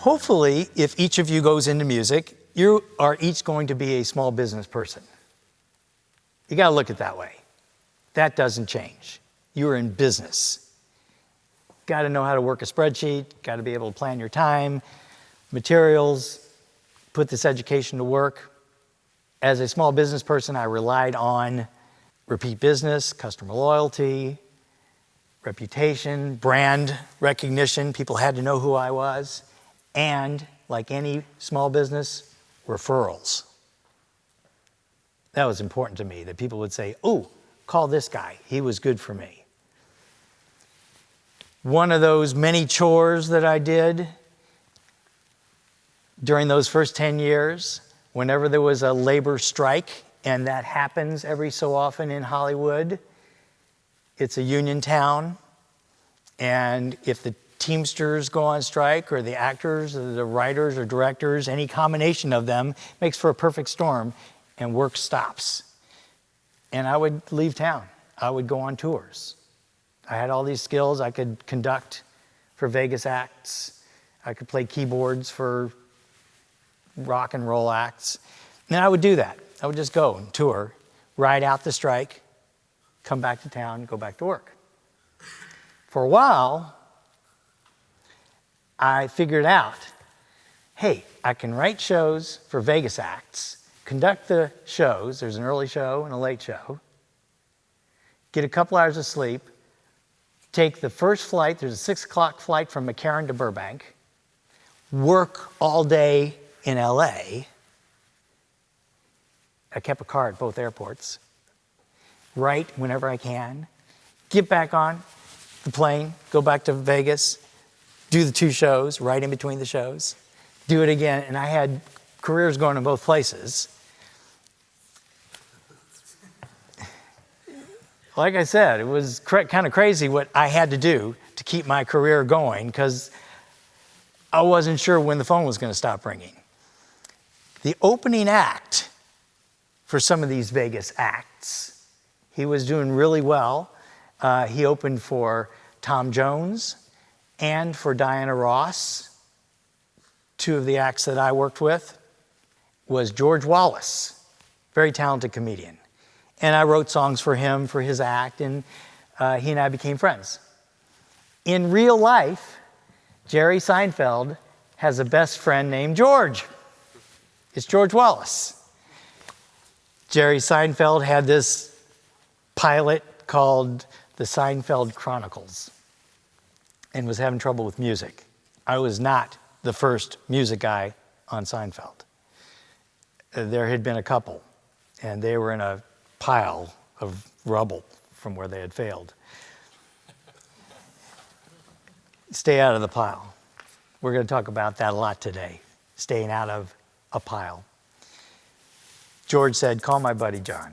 hopefully, if each of you goes into music, you are each going to be a small business person. You got to look at it that way. That doesn't change. You're in business. Got to know how to work a spreadsheet, got to be able to plan your time, materials, put this education to work. As a small business person, I relied on repeat business, customer loyalty, reputation, brand recognition. People had to know who I was. And like any small business, referrals. That was important to me, that people would say, oh, call this guy. He was good for me. One of those many chores that I did during those first 10 years, whenever there was a labor strike, and that happens every so often in Hollywood, it's a union town, and if the Teamsters go on strike, or the actors, or the writers, or directors, any combination of them makes for a perfect storm, and work stops. And I would leave town. I would go on tours. I had all these skills. I could conduct for Vegas acts. I could play keyboards for rock and roll acts. And I would do that. I would just go and tour, ride out the strike, come back to town, go back to work. For a while, I figured out, hey, I can write shows for Vegas acts, conduct the shows, there's an early show and a late show, get a couple hours of sleep, take the first flight, there's a 6 o'clock flight from McCarran to Burbank, work all day in LA. I kept a car at both airports, write whenever I can, get back on the plane, go back to Vegas, do the 2 shows, write in between the shows, do it again, and I had careers going in both places. Like I said, it was kind of crazy what I had to do to keep my career going, because I wasn't sure when the phone was going to stop ringing. The opening act for some of these Vegas acts, he was doing really well. He opened for Tom Jones and for Diana Ross. 2 of the acts that I worked with was George Wallace, very talented comedian. And I wrote songs for him for his act, and he and I became friends. In real life, Jerry Seinfeld has a best friend named George. It's George Wallace. Jerry Seinfeld had this pilot called The Seinfeld Chronicles and was having trouble with music. I was not the first music guy on Seinfeld. There had been a couple, and they were in a pile of rubble from where they had failed. Stay out of the pile. We're going to talk about that a lot today, staying out of a pile. George said, call my buddy John.